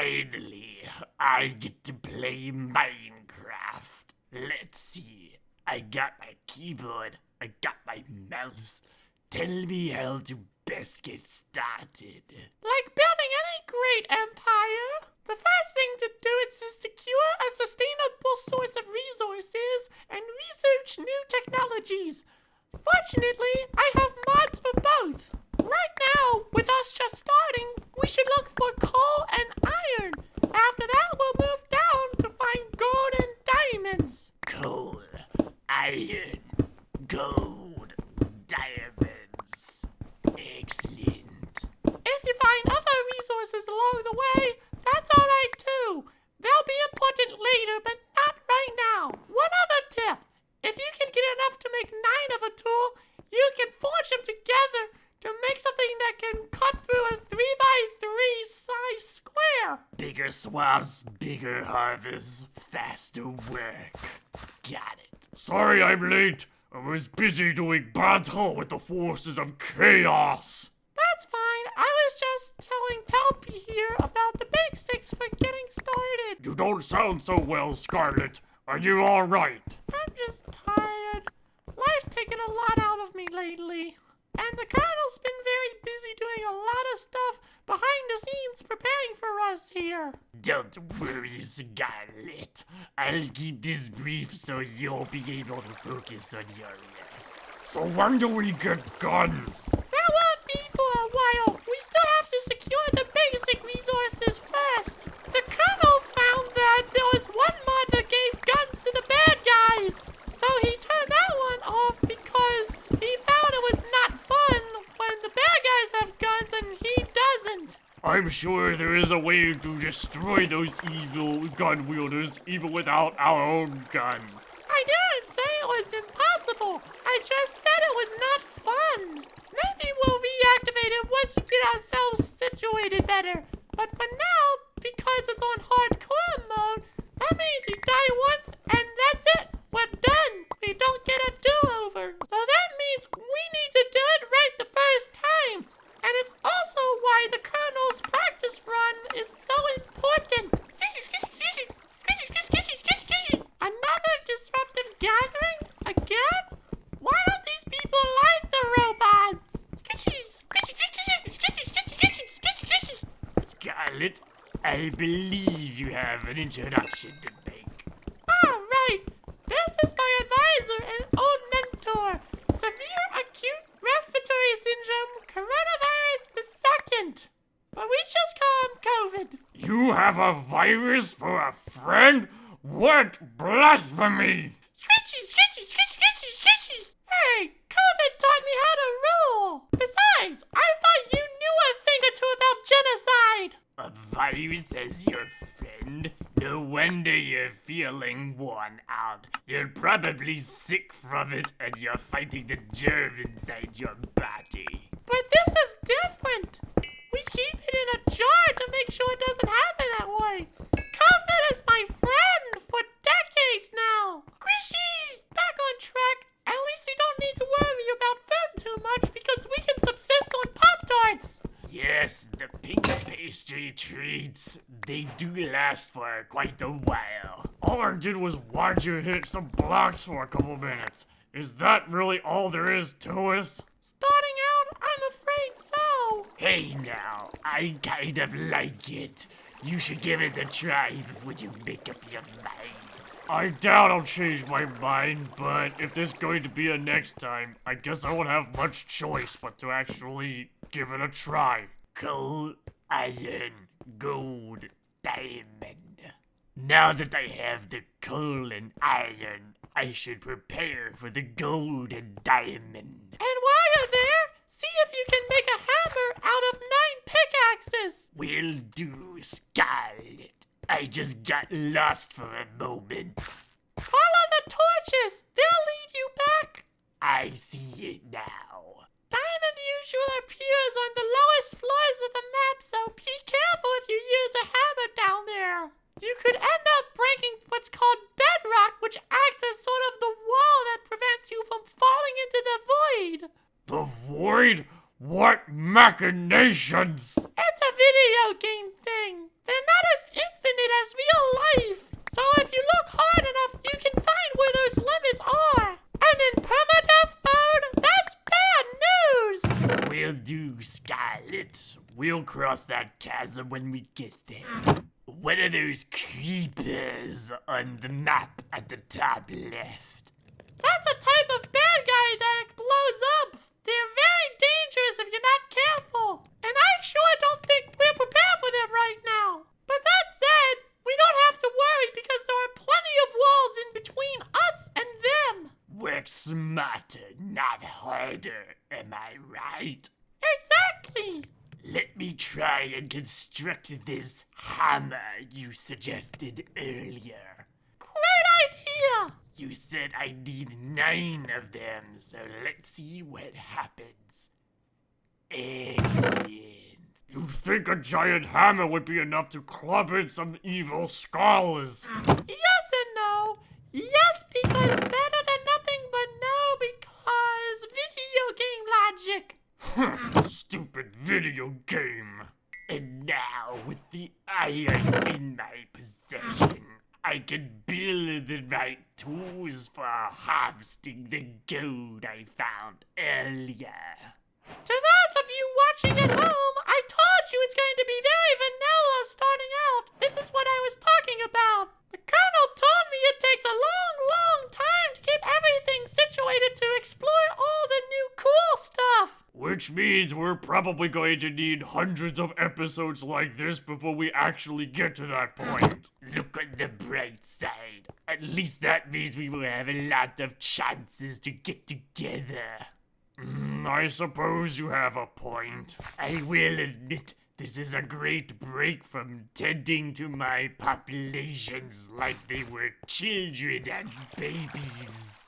Finally, I get to play Minecraft. Let's see. I got my keyboard. I got my mouse. Tell me how to best get started. Like building any great empire, the first thing to do is to secure a sustainable source of resources and research new technologies. Fortunately, I have mods for both. Right now, with us just starting, we should look for coal and iron. After that, we'll move down to find gold and diamonds. Coal, iron, gold, diamonds. Excellent. If you find other resources along the way, that's alright too. They'll be important later, but not right now. One other tip. If you can get enough to make 9 of a tool, you can forge them together to make something that can cut through a 3x3 size square. Bigger swaths, bigger harvests, faster work. Got it. Sorry I'm late. I was busy doing battle with the forces of chaos. That's fine. I was just telling Pelpy here about the basics for getting started. You don't sound so well, Scarlet. Are you alright? I'm just tired. Life's taken a lot out of me lately. And the Colonel's been very busy doing a lot of stuff behind the scenes preparing for us here. Don't worry, Scarlet. I'll keep this brief so you'll be able to focus on your rest. So when do we get guns? That won't be for a while. We still have to secure the basic resources first. The Colonel found that there was one mod that gave guns to the bad guys. So he turned that one off because he found it was not fun when the bad guys have guns and he doesn't. I'm sure there is a way to destroy those evil gun wielders even without our own guns. I didn't say it was impossible. I just said it was not fun. Maybe we'll reactivate it once we get ourselves situated better. But for now, because it's on hardcore mode, that means you die once and that's it. We're done. We don't get a do-over. So that means we need to do it right the first time. And it's also why the Colonel's practice run is so important. Another disruptive gathering? Again? Why don't these people like the robots? Scarlet, I believe you have an introduction to make. Ah, right. This is my advisor and old mentor. Severe acute respiratory syndrome, coronavirus the second. But we just call him COVID. You have a virus for a friend? What blasphemy! Squishy. Hey, COVID taught me how to rule. Besides, I thought you knew a thing or two about genocide. A virus as your friend? No wonder you're feeling worn out. You're probably sick from it and you're fighting the germ inside your body. But this is different. We keep it in a jar to make sure it doesn't happen that way. COVID is my friend for decades now. Squishy! Back on track. At least we don't need to worry about food too much because we can subsist on Pop-Tarts. Yes, the pink pastry treats. They do last for quite a while. All I did was watch you hit some blocks for a couple minutes. Is that really all there is to us? Starting out, I'm afraid so. Hey now, I kind of like it. You should give it a try before you make up your mind. I doubt I'll change my mind, but if there's going to be a next time, I guess I won't have much choice but to actually give it a try. Coal, iron, gold, diamond. Now that I have the coal and iron, I should prepare for the gold and diamond. And while you're there, see if you can make a hammer out of 9 pickaxes. Will do, Scarlet. I just got lost for a moment. Follow the torches. They'll lead you back. I see it now. Diamond usually appears on the lowest floors of the map, so be careful if you use a hammer down there. You could end up breaking what's called bedrock, which acts as sort of the wall that prevents you from falling into the void. The void? What machinations? It's a video game thing. They're not as We'll cross that chasm when we get there. What are those creepers on the map at the top left? That's a type of bad guy that blows up. They're very dangerous if you're not careful. And I sure don't think we're prepared for them right now. But that said, we don't have to worry because there are plenty of walls in between us and them. Work smarter, not harder, am I right? Exactly. Let me try and construct this hammer you suggested earlier. Great idea. You said I need 9 of them, so let's see what happens. Excellent. You think a giant hammer would be enough to club in some evil skulls? Yes and no. Yes, because better than nothing, but no, because video game logic. Stupid video game. And now, with the iron in my possession, I can build the right tools for harvesting the gold I found earlier. To those of you watching at home, I told you it's going to be very vanilla starting out. This is what I was talking about. The Colonel told me it takes a long, long time to get everything situated to explore all the new cool stuff. Which means we're probably going to need hundreds of episodes like this before we actually get to that point. Look on the bright side. At least that means we will have a lot of chances to get together. I suppose you have a point. I will admit this is a great break from tending to my populations like they were children and babies.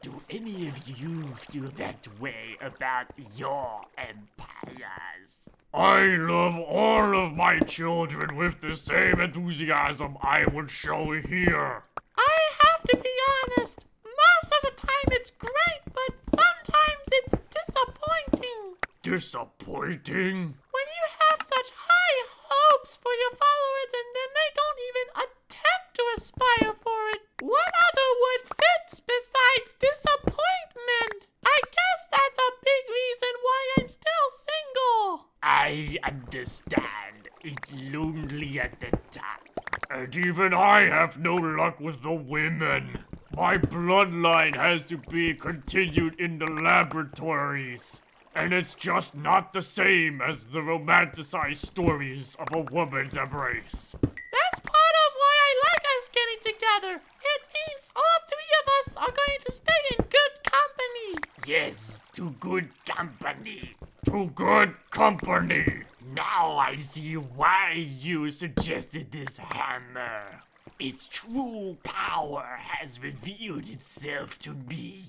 Do any of you feel that way about your empires? I love all of my children with the same enthusiasm I would show here. I have to be honest. Most of the time it's great, but sometimes it's disappointing. Disappointing? When you have such high hopes for your followers and then they don't even attempt to aspire for it, what other word fits besides disappointment? I guess that's a big reason why I'm still single. I understand. It's lonely at the top. And even I have no luck with the women. My bloodline has to be continued in the laboratories. And it's just not the same as the romanticized stories of a woman's embrace. That's part of why I like us getting together. It means all 3 of us are going to stay in good company. Yes, to good company. To good company. Now I see why you suggested this hammer. Its true power has revealed itself to me.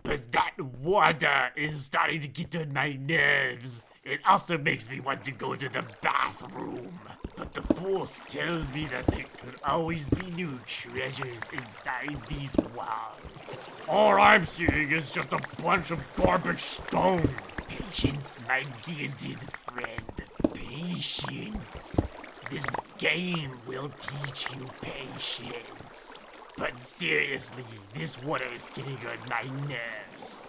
But that water is starting to get on my nerves. It also makes me want to go to the bathroom. But the Force tells me that there could always be new treasures inside these walls. All I'm seeing is just a bunch of garbage stone. Patience, my gilded friend. Patience. This game will teach you patience. But seriously, this water is getting on my nerves.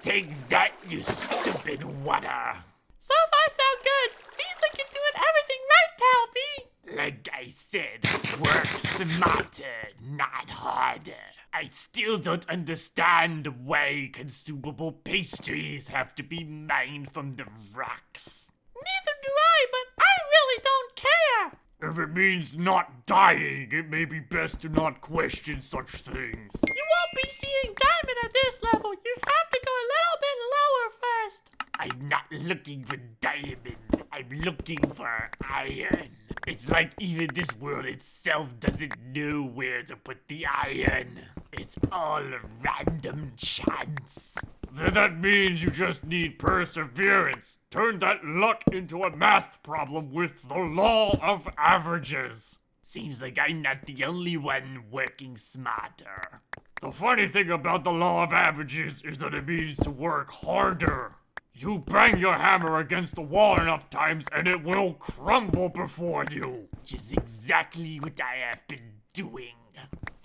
Take that, you stupid water! So far, so good. Seems like you're doing everything right, Pal B. Like I said, work smarter, not harder. I still don't understand why consumable pastries have to be mined from the rocks. Neither do I, but I really don't care. If it means not dying, it may be best to not question such things. You won't be seeing diamond at this level. You have to go a little bit lower first. I'm not looking for diamond. I'm looking for iron. It's like even this world itself doesn't know where to put the iron. It's all random chance. Then that means you just need perseverance. Turn that luck into a math problem with the law of averages. Seems like I'm not the only one working smarter. The funny thing about the law of averages is that it means to work harder. You bang your hammer against the wall enough times and it will crumble before you. Which is exactly what I have been doing.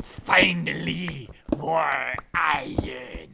Finally, more iron.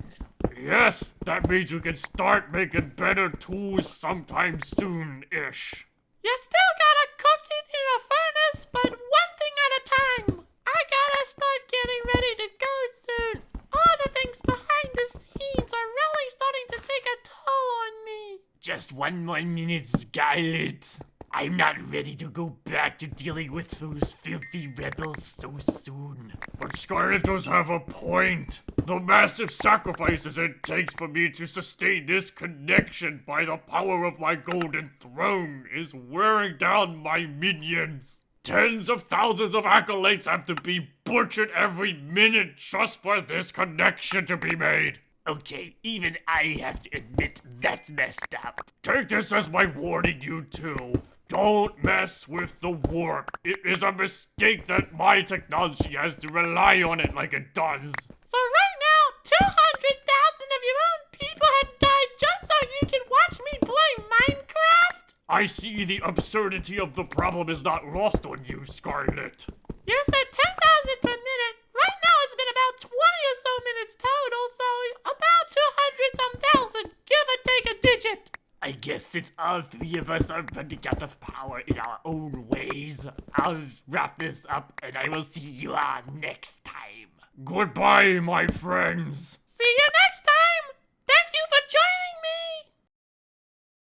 Yes, that means we can start making better tools sometime soon-ish. You still gotta cook it in a furnace, but one thing at a time. I gotta start getting ready to go soon. All the things behind the scenes are really starting to take a toll on me. Just one more minute, Scarlet. I'm not ready to go back to dealing with those filthy rebels so soon. But Scarlet does have a point. The massive sacrifices it takes for me to sustain this connection by the power of my golden throne is wearing down my minions. Tens of thousands of acolytes have to be butchered every minute just for this connection to be made. Okay, even I have to admit that's messed up. Take this as my warning, you two. Don't mess with the warp. It is a mistake that my technology has to rely on it like it does. So right now, 200,000 of your own people had died just so you can watch me play Minecraft? I see the absurdity of the problem is not lost on you, Scarlet. You said 10,000 per minute. Right now it's been about 20 or so minutes total, so about 200-some thousand, give or take a digit. I guess since all three of us are running out of power in our own ways, I'll wrap this up and I will see you all next time. Goodbye, my friends. See you next time!